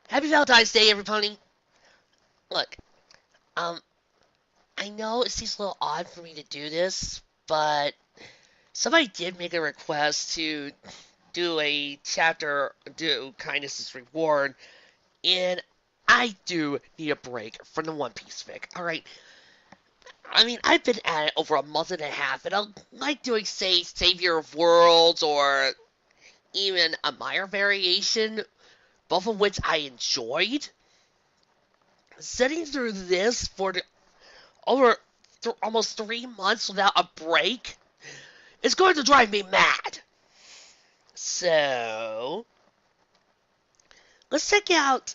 Happy Valentine's Day, everybody! Look, um, I know it seems a little odd for me to do this, but somebody did make a request to do a chapter, do Kindness is Reward, and I do need a break from the One Piece fic. Alright, I mean, I've been at it over a month and a half, and I like doing, say, Savior of Worlds, or even a minor variation, both of which I enjoyed. Sitting through this for over almost 3 months without a break is going to drive me mad. So, let's check out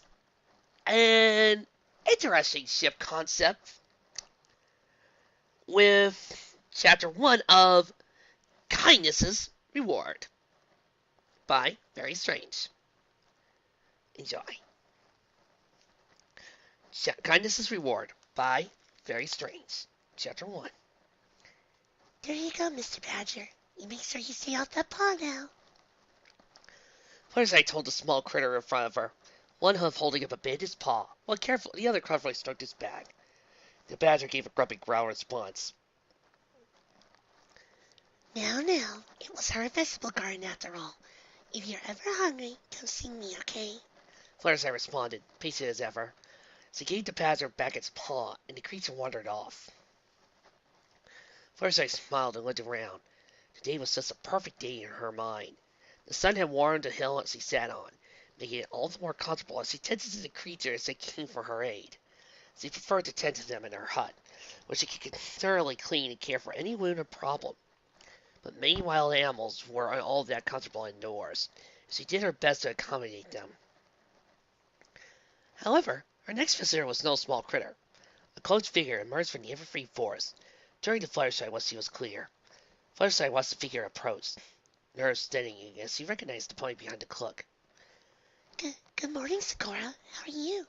an interesting ship concept with Chapter 1 of Kindness's Reward by Very Strange. Enjoy. Kindness's Reward by Very Strange. Chapter 1. There you go, Mr. Badger. You make sure you stay off that pond now. Fluttershy told the small critter in front of her, one hoof holding up a bandaged paw, while the other carefully stroked his back. The badger gave a grumpy growl in response. Now, it was her vegetable garden after all. If you're ever hungry, come see me, okay? Fluttershy responded, patient as ever. She gave the badger back its paw, and the creature wandered off. Fluttershy smiled and looked around. The day was just a perfect day in her mind. The sun had warmed the hill she sat on, making it all the more comfortable as she tended to the creatures as they came for her aid. She preferred to tend to them in her hut, where she could thoroughly clean and care for any wound or problem. But many wild animals were all that comfortable indoors, and she did her best to accommodate them. However, her next visitor was no small critter. A cloaked figure emerged from the Everfree forest. Turning to Fluttershy once she was clear. Fluttershy watched the figure approach, nerves steadying as she recognized the pony behind the cloak. Good morning, Sakura. How are you?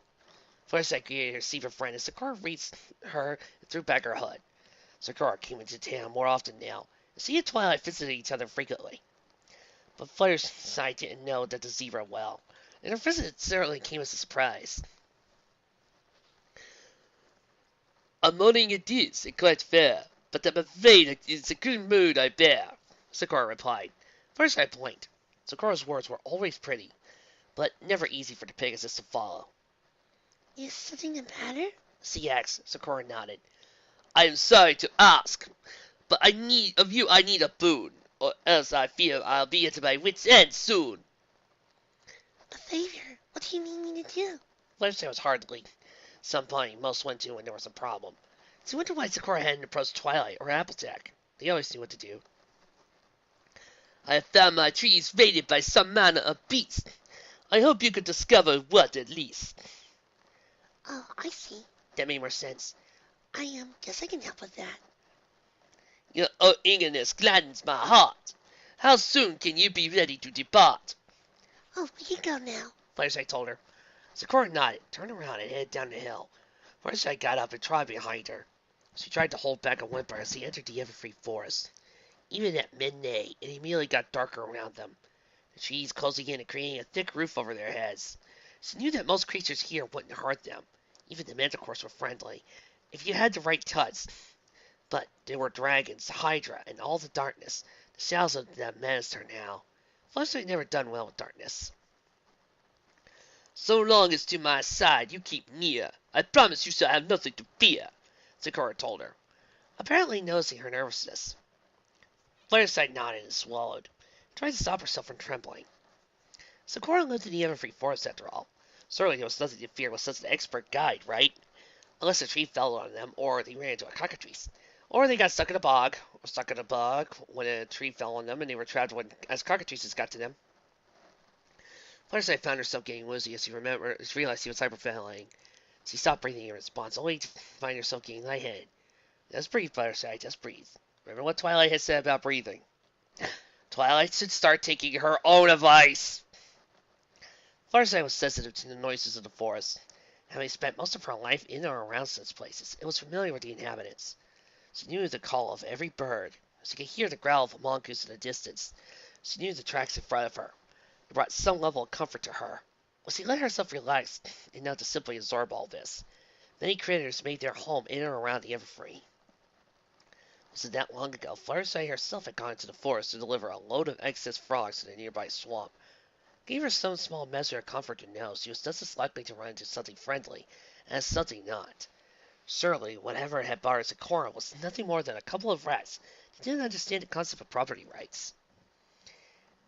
Fluttershy greeted her zebra friend as Sakura reached her and threw back her hood. Sakura came into town more often now, and she and Twilight visited each other frequently. But Fluttershy didn't know that the zebra well, and her visit certainly came as a surprise. A morning it is, and quite fair, but I'm afraid it's a good mood I bear, Sakura replied. Fluttershy blinked. Sakura's words were always pretty, but never easy for the Pegasus to follow. Is something the matter? She asked. Sakura nodded. I am sorry to ask, but I need a boon, or else I fear I'll be at my wit's end soon. A favor? What do you need me to do? Fluttershy was hardly somebody most went to when there was a problem. She wondered why Sakura hadn't approached Twilight or Applejack. They always knew what to do. I have found my trees raided by some manner of beast. I hope you could discover what at least. Oh, I see. That made more sense. I guess I can help with that. Your eagerness gladdens my heart. How soon can you be ready to depart? Oh, we can go now. Fluttershy told her. Sakura nodded, turned around, and headed down the hill. Fluttershy got up and trotted behind her. She tried to hold back a whimper as she entered the Everfree forest. Even at midday, it immediately got darker around them, the trees closing in and creating a thick roof over their heads. She knew that most creatures here wouldn't hurt them. Even the manticores were friendly, if you had the right touch. But there were dragons, the Hydra, and all the darkness. The shadows of them menaced her now. Fluttershy had never done well with darkness. So long as to my side you keep near, I promise you shall have nothing to fear, Sakura told her, apparently noticing her nervousness. Fluttershy nodded and swallowed, trying to stop herself from trembling. Sakura lived in the Everfree forest after all. Certainly there was nothing to fear with such an expert guide, right? Unless a tree fell on them, or they ran into a cockatrice. Or they got stuck in a bog when a tree fell on them and they were trapped as cockatrices got to them. Fluttershy found herself getting woozy as she realized she was hyperventilating. She stopped breathing in response, only to find herself getting lightheaded. Just breathe, Fluttershy, just breathe. Remember what Twilight had said about breathing. Twilight should start taking her own advice. Fluttershy was sensitive to the noises of the forest. Having spent most of her life in or around such places, it was familiar with the inhabitants. She knew the call of every bird. She could hear the growl of a mongoose in the distance. She knew the tracks in front of her. It brought some level of comfort to her. Was he let herself relax enough to simply absorb all this? Many critters made their home in and around the Everfree. Wasn't that long ago, Fluttershy herself had gone into the forest to deliver a load of excess frogs to the nearby swamp. It gave her some small measure of comfort to know she was just as likely to run into something friendly as something not. Surely, whatever had bothered Sakura was nothing more than a couple of rats that didn't understand the concept of property rights.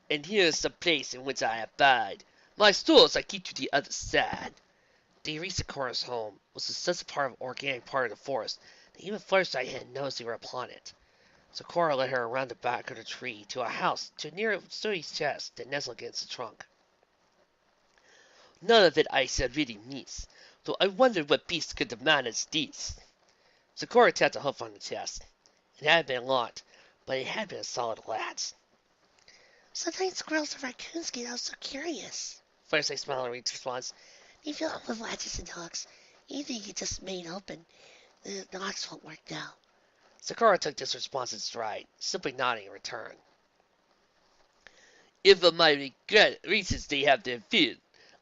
And here is the place in which I abide. My stores I keep to the other side. They reached Sakura's home, which was such a part of organic part of the forest that even Fluttershy hadn't noticed they were upon it. Sakura led her around the back of the tree to a house to near a sturdy chest that nestled against the trunk. None of it I shall really miss, though I wondered what beast could demand as this. Sakura tapped a hoof on the chest. It had been locked, but it had been a solid latch. Sometimes squirrels and raccoons get out so curious. Fluttershy smiled in response. They fill up with latches and hooks. Anything you just made open, the locks won't work now. Sakura took this response in stride, simply nodding in return. If my regret reaches they have their fill,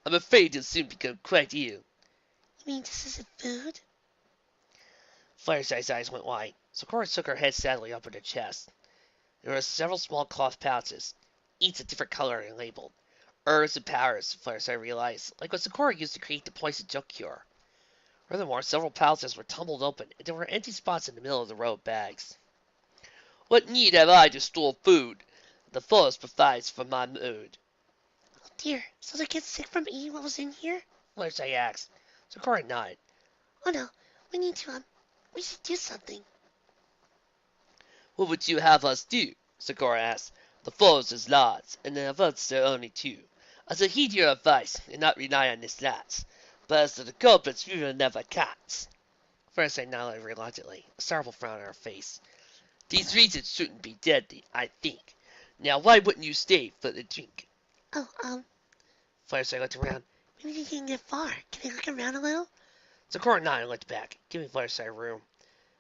I'm afraid you'll soon become quite ill. You mean this isn't food? Fluttershy's eyes went wide. Sakura shook her head sadly up at her chest. There were several small cloth pouches, each a different color and labeled. Herbs and powders, Fluttershy realized, like what Sakura used to create the poison joke cure. Furthermore, several pouches were tumbled open, and there were empty spots in the middle of the row of bags. What need have I to store food? The forest provides for my mood. Oh dear, so they get sick from eating what was in here? Fluttershy asked. Sakura nodded. Oh no, we should do something. What would you have us do? Sakura asked. The forest is large, and the votes are only two. I shall heed your advice, and not rely on this last. But as to the culprits, we will never catch. Fluttershy nodded reluctantly, a sorrowful frown on her face. These reasons shouldn't be deadly, I think. Now, why wouldn't you stay for the drink? Oh, Fluttershy looked around. maybe they didn't get far. Can I look around a little? Sakura nodded and looked back, giving Fluttershy room.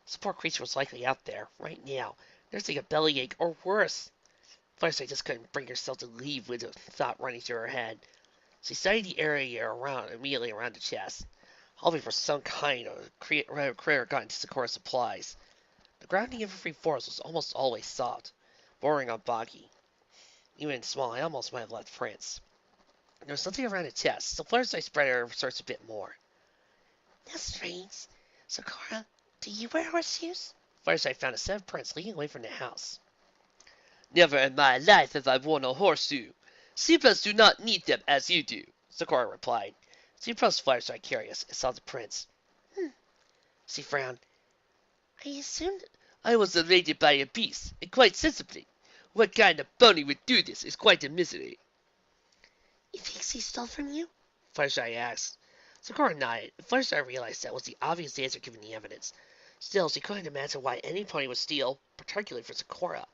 This poor creature was likely out there, right now, nursing a bellyache or worse. Fluttershy just couldn't bring herself to leave with the thought running through her head. She studied the area immediately around the chest, hoping for some kind of critter got into Sakura's supplies. The ground in the Everfree forest was almost always soft, bordering on boggy. Even small animals might have left prints. There was nothing around the chest, so Fluttershy spread her search a bit more. That's strange. Sakura, do you wear horseshoes? Fluttershy found a set of prints leading away from the house. Never in my life have I worn a horseshoe. Zebras do not need them as you do, Sakura replied. She approached Fluttershy curious and saw the prints. She frowned. I assumed... I was elated by a beast, and quite sensibly. What kind of pony would do this is quite a misery. You think she stole from you? Fluttershy asked. Sakura nodded, and Fluttershy realized that was the obvious answer given the evidence. Still, she couldn't imagine why any pony would steal, particularly for Sakura.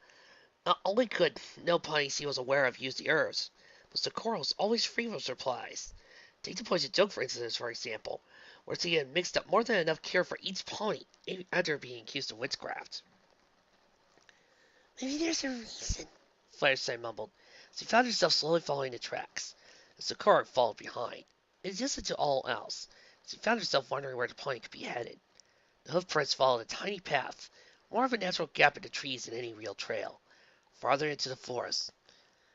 Not only could no pony she was aware of use the herbs, but Sakura was always free with supplies. Take the poison joke for instance, for example, where she had mixed up more than enough cure for each pony after being accused of witchcraft. Maybe there's a reason, Fluttershy mumbled. She found herself slowly following the tracks, and Sakura followed behind. In addition to all else, she found herself wondering where the pony could be headed. The hoof prints followed a tiny path, more of a natural gap in the trees than any real trail, farther into the forest.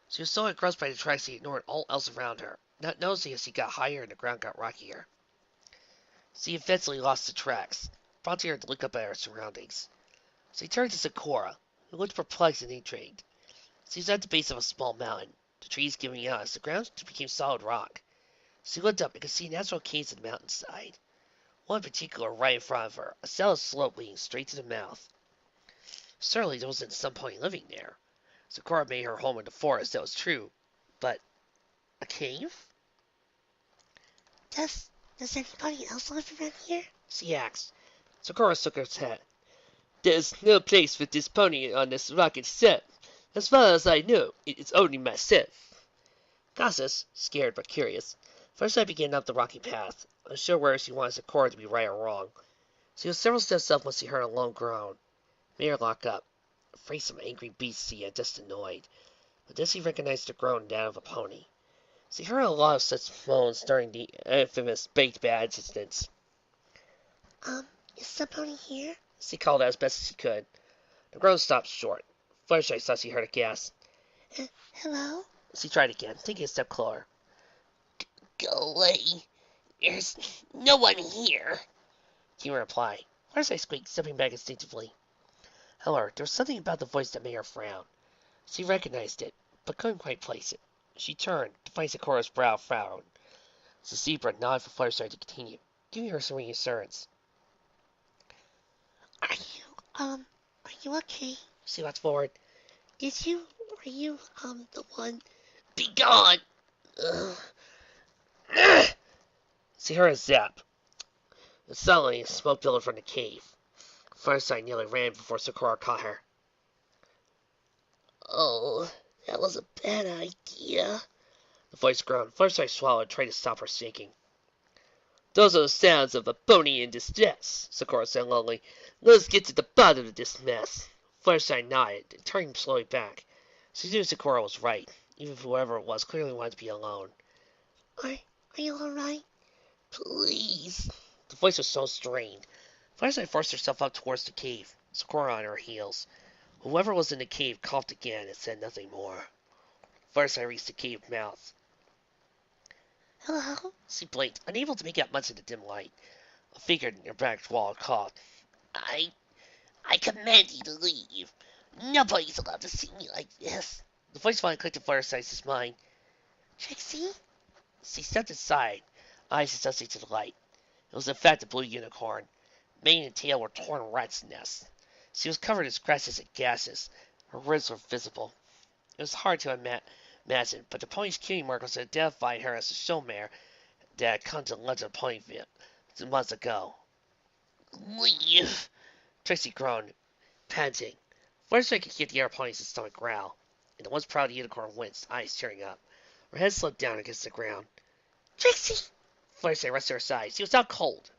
She was so engrossed by the tracks she ignored all else around her, not noticing as she got higher and the ground got rockier. She eventually lost the tracks, prompting her to look up at her surroundings. She turned to Sakura, who looked perplexed and intrigued. She was at the base of a small mountain, the trees giving out as the ground became solid rock. She looked up and could see natural caves on the mountainside. One in particular right in front of her, a solid slope leading straight to the mouth. Certainly there wasn't some point living there. Sakura made her home in the forest, that was true. But a cave? Does anybody else live around here? She asked. Sakura shook her head. There's no place for this pony on this rock itself. As far as I know, it's only myself. Cautious, scared but curious, first I began up the rocky path, unsure whether she wanted Sakura to be right or wrong. She was several steps up when she heard a low groan. Made her lock up, afraid some angry beast she had just annoyed. But then she recognized the groan and that of a pony. She heard a lot of such moans during the infamous baked bad incidents. Is the pony here? She called out as best as she could. The groan stopped short. Fluttershy thought she heard a gasp. Hello? She tried again, taking a step closer. Go away. There's no one here. Came a reply. Fluttershy squeaked, stepping back instinctively. However, there was something about the voice that made her frown. She recognized it, but couldn't quite place it. She turned to find Sakura's brow frowned. The zebra nodded for Fluttershy to continue, giving her some reassurance. Are you okay? She walked forward. Were you, the one? Be gone. She heard a zap. And suddenly, smoke billowed from the cave. Fluttershy nearly ran before Sakura caught her. Oh, that was a bad idea. The voice groaned. Fluttershy swallowed, trying to stop her shaking. Those are the sounds of a pony in distress, Sakura said lonely. Let's get to the bottom of this mess. Fluttershy nodded, and turning slowly back. She knew Sakura was right, even if whoever it was clearly wanted to be alone. Are you alright? Please. The voice was so strained. Fluttershy forced herself up towards the cave, Sakura on her heels. Whoever was in the cave coughed again and said nothing more. Fluttershy reached the cave mouth. Hello? She blinked, unable to make out much in the dim light. A figure in her back wall coughed. I command you to leave. Nobody's allowed to see me like this. The voice finally clicked in Fluttershy's mind. Trixie? She stepped aside, eyes adjusting to the light. It was in fact a blue unicorn. Mane and tail were torn rat's nests. She was covered in scratches and gashes. Her ribs were visible. It was hard to imagine, but the pony's cueing markers identified her as the show mare that had come to Legend Ponyville months ago. Leave. Trixie groaned, panting. Fluttershy could hear the air pony's stomach growl, and the once proud unicorn winced, eyes tearing up. Her head slipped down against the ground. Trixie! Fluttershy rushed to her side. She was out cold,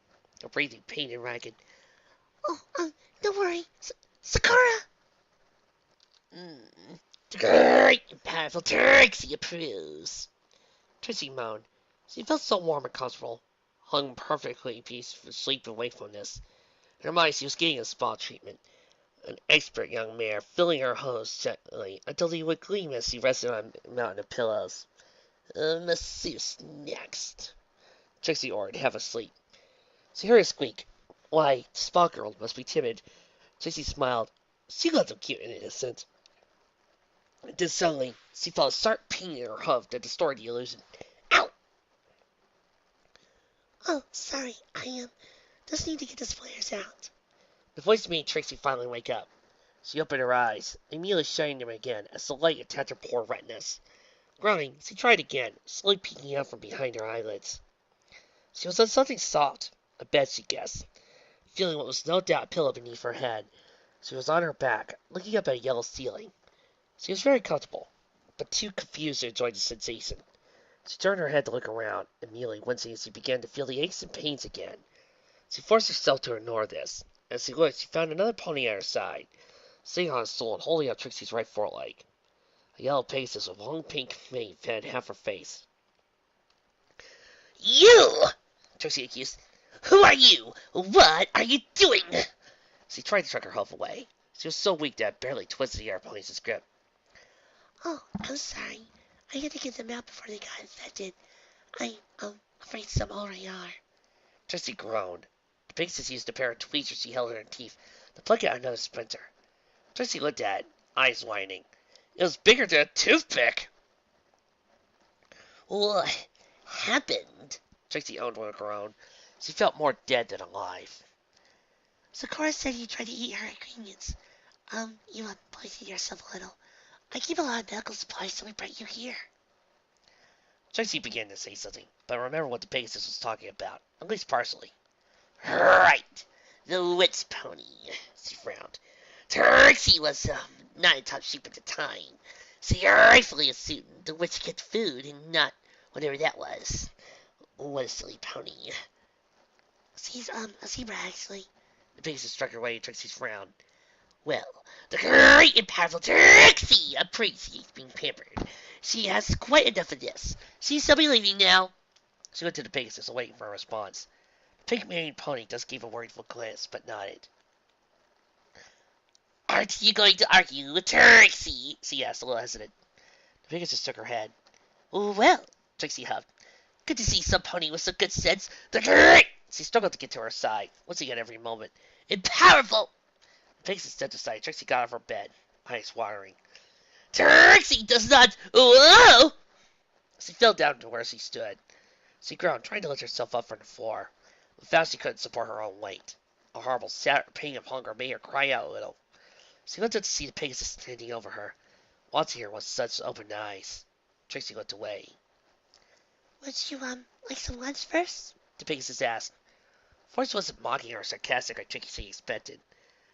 her breathing pained and ragged. Oh, don't worry. Sakura! Great and powerful Trixie approves. Trixie moaned. She felt so warm and comfortable, hung perfectly peaceful sleep and wakefulness. In her mind, she was getting a spa treatment. An expert young mare, filling her hose gently until they would gleam as she rested on a mountain of pillows. Masseuse next. Trixie ordered, half asleep. She heard a squeak. Why, the spa girl must be timid. Trixie smiled. She looked so cute and innocent. And then suddenly, she felt a sharp pain in her hoof that distorted the illusion. Ow! Oh, sorry. I just need to get the splinters out. The voice made Trixie finally wake up. She opened her eyes, immediately shutting them again as the light attacked her poor retinas. Groaning, she tried again, slowly peeking out from behind her eyelids. She was on something soft, a bed, she guessed, feeling what was no doubt a pillow beneath her head. She was on her back, looking up at a yellow ceiling. She was very comfortable, but too confused to enjoy the sensation. She turned her head to look around, immediately wincing as she began to feel the aches and pains again. She forced herself to ignore this. As she looked, she found another pony at her side, sitting on a stool and holding up Trixie's right foreleg. A yellow Pegasus with long pink mane fed half her face. You! Trixie accused. Who are you? What are you doing? She tried to shrug her health away. She was so weak that it barely twisted the air pony's grip. Oh, I'm sorry. I had to get them out before they got infected. I'm afraid some already are. Trixie groaned. The Pegasus used a pair of tweezers she held in her teeth to pluck out another splinter. Trixie looked at it, eyes widening. It was bigger than a toothpick! What happened? Trixie owned one of her own. She felt more dead than alive. Sakura said you tried to eat her ingredients. You poisoned yourself a little. I keep a lot of medical supplies, so we brought you here. Trixie began to say something, but remembered what the Pegasus was talking about, at least partially. Right. The witch pony. She frowned. Trixie was, not in top shape at the time. So you rightfully assumed the witch kept food and not whatever that was. What a silly pony. She's, a zebra, actually. The Pegasus struck her way, and Trixie's frown. Well, the great and powerful Trixie appreciates being pampered. She has quite enough of this. She's still be leaving now. She went to the Pegasus, waiting for a response. The pink-maned pony just gave a worriedful glance, but nodded. Aren't you going to argue with Trixie? She asked, a little hesitant. The Pegasus shook her head. Well, Trixie huffed. Good to see some pony with some good sense. She struggled to get to her side, wincing at every moment. And powerful. The Pegasus stepped aside. Trixie got out of her bed, eyes watering. Trixie does not. Whoa! She fell down to where she stood. She groaned, trying to lift herself up from the floor, but found she couldn't support her own weight. A horrible pain of hunger made her cry out a little. She looked up to see the Pegasus standing over her, watching her with such open eyes. Trixie looked away. Would you, like some lunch first? The Pegasus asked. Voice wasn't mocking her or sarcastic like Trixie expected.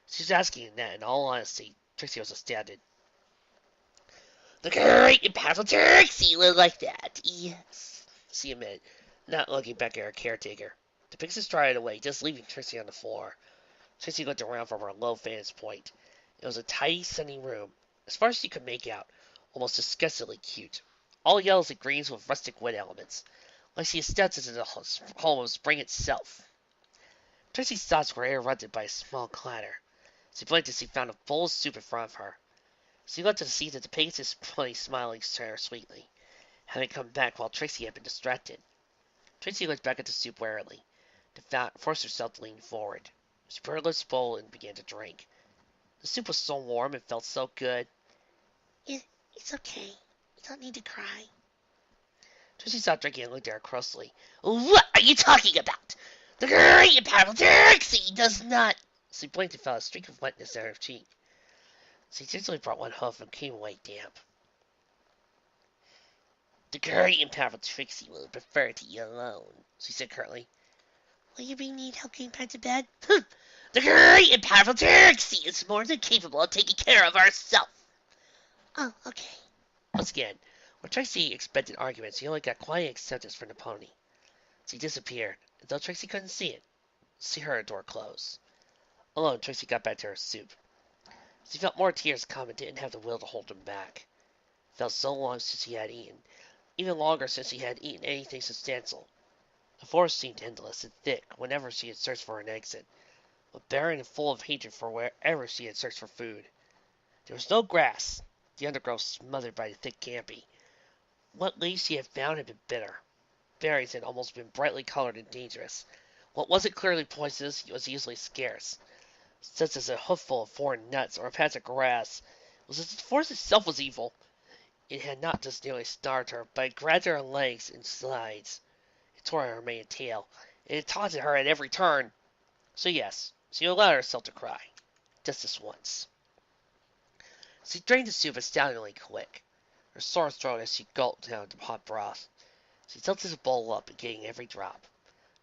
She was asking that, in all honesty, Trixie was astounded. The great and powerful Trixie looked like that, yes, she admitted, not looking back at her caretaker. The Pegasus trotted away, just leaving Trixie on the floor. Trixie looked around from her low vantage point. It was a tidy, sunny room, as far as she could make out, almost disgustingly cute. All yellows and greens with rustic wood elements, like she had stepped into the home of spring itself. Trixie's thoughts were interrupted by a small clatter. She blinked as she found a bowl of soup in front of her. She looked to see that the Pegasus pony smiling to her sweetly, having come back while Trixie had been distracted. Trixie looked back at the soup warily, to force herself to lean forward. She put her lips bowl and began to drink. The soup was so warm and felt so good. It's okay. You don't need to cry. Trixie stopped drinking and looked at her crossly. What are you talking about? The great and powerful Trixie does not. She blinked and felt a streak of wetness on her cheek. She gingerly brought one hoof and came away damp. The great and powerful Trixie will prefer to eat alone, she said curtly. Will you need help getting back to bed? The great and powerful Trixie is more than capable of taking care of herself. Oh, okay. Once again, when Trixie expected arguments, she only got quiet acceptance from the pony. She disappeared, and though Trixie couldn't see it, she heard a door close. Alone, Trixie got back to her soup. She felt more tears come and didn't have the will to hold them back. It felt so long since she had eaten, even longer since she had eaten anything substantial. The forest seemed endless and thick whenever she had searched for an exit, but barren and full of hatred for wherever she had searched for food. There was no grass, the undergrowth smothered by the thick canopy. What leaves she had found had been bitter. Berries had almost been brightly colored and dangerous. What wasn't clearly poisonous was usually scarce, such as a hoofful of foreign nuts or a patch of grass. It was as if the forest itself was evil. It had not just nearly starved her, but it grabbed her on legs and sides. It tore at her mane and tail, and it taunted her at every turn. So yes, she allowed herself to cry, just this once. She drained the soup astoundingly quick, her sore throat as she gulped down the hot broth. She tilted the bowl up, getting every drop.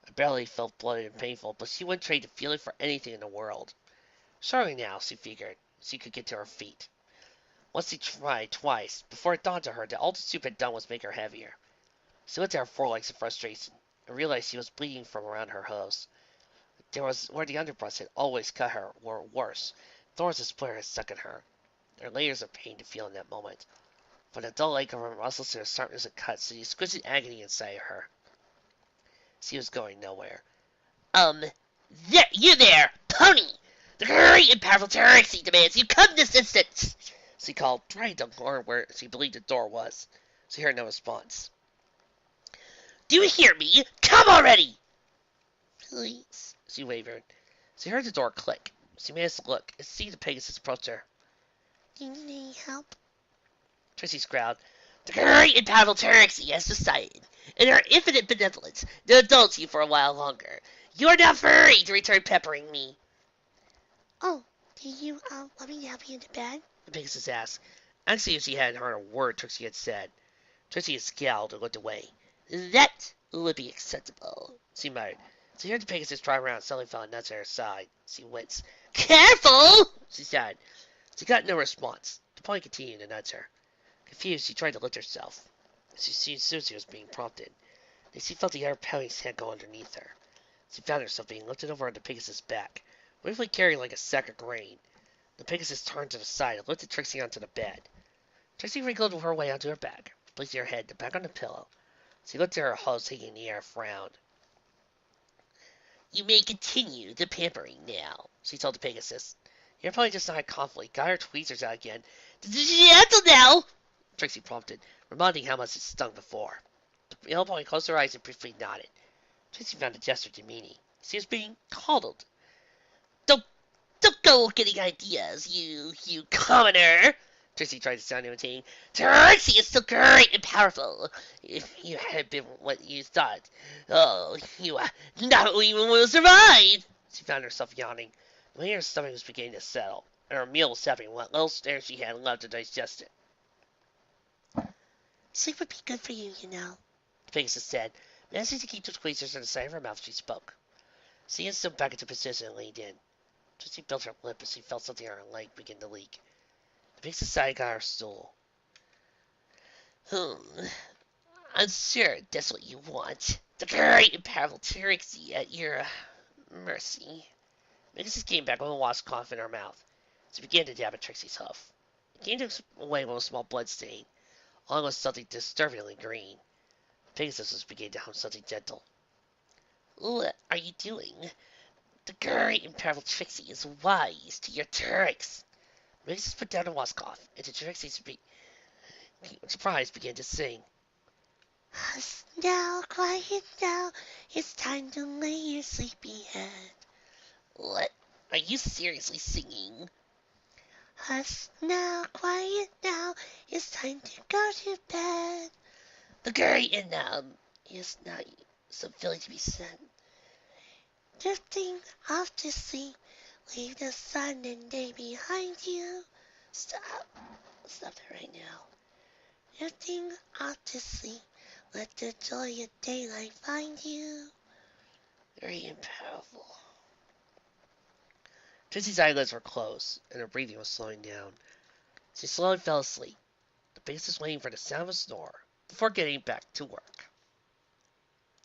Her belly felt bloated and painful, but she wouldn't trade the feeling for anything in the world. Surely now, she figured, she could get to her feet. Once she tried twice, before it dawned on her that all the soup had done was make her heavier. She looked at her forelegs in frustration, and realized she was bleeding from around her hooves. There was where the underbrush had always cut her, or worse, thorns and splinters had stuck in her. There were layers of pain to feel in that moment, but a dull ache of her muscles and the sharpness of cuts, the exquisite agony inside of her. She was going nowhere. There, you there, pony! The great and powerful Trixie demands you come this instant! She called, trying to learn where she believed the door was. She heard no response. Do you hear me? Come already! Please. She wavered. She heard the door click. She managed to look and see the Pegasus approach her. Do you need any help? Trixie growled. The great and powerful Trixie has decided, in her infinite benevolence, to indulge you for a while longer. You are now free to return peppering me. Oh, do you, want me to help you into bed? The Pegasus asked, asking if she hadn't heard a word Trixie had said. Trixie had scowled and looked away. That would be acceptable, she muttered. She heard the Pegasus try around and suddenly found nuts at her side. She winced. Careful! She sighed. She got no response. The pony continued to nudge her. Confused, she tried to lift herself. She soon she was being prompted. Then she felt the other pony's head go underneath her. She found herself being lifted over on the Pegasus' back, briefly carried like a sack of grain. The Pegasus turned to the side and lifted Trixie onto the bed. Trixie wriggled her way onto her back. placing her head back on the pillow. She looked at her host, hanging in the air, frowned. You may continue the pampering now, She told the Pegasus. You're probably just not confidently. Got her tweezers out again. Gentle now! Trixie prompted, reminding how much it stung before. The yellow pony closed her eyes and briefly nodded. Trixie found the gesture demeaning. She was being coddled. Don't go getting ideas, you commoner! Trixie tried to sound imitating. Trixie is so great and powerful. If you had been what you thought, oh, you not even will survive. She found herself yawning. The way her stomach was beginning to settle, and her meal was happening what little air she had left to digest it. Sleep would be good for you, you know. The Pegasus said, managing to keep the tweezers in the side of her mouth as she spoke. She slipped back into position and leaned in. Trixie built her lip as she felt something on her leg begin to leak. The Pegasus sighed and got her stool. I'm sure that's what you want. The great and powerful Trixie at your mercy. The Pegasus came back with a washcloth in her mouth. She began to dab at Trixie's hoof. It came away with a small blood stain, along with something disturbingly green. The Pegasus was beginning to hum something gentle. What are you doing? The great and powerful Trixie is wise to your tricks. The Pegasus put down the washcloth, and to Trixie's surprise began to sing. Hush now, quiet now, it's time to lay your sleepy head. What? Are you seriously singing? Hush now, quiet now, it's time to go to bed. The great and is not so filling to be said. Drifting off to sleep, leave the sun and day behind you. Stop that right now. Drifting off to sleep, let the joy of daylight find you. Great and powerful. Trixie's eyelids were closed, and her breathing was slowing down. She slowly fell asleep. The Pegasus was waiting for the sound of a snore before getting back to work.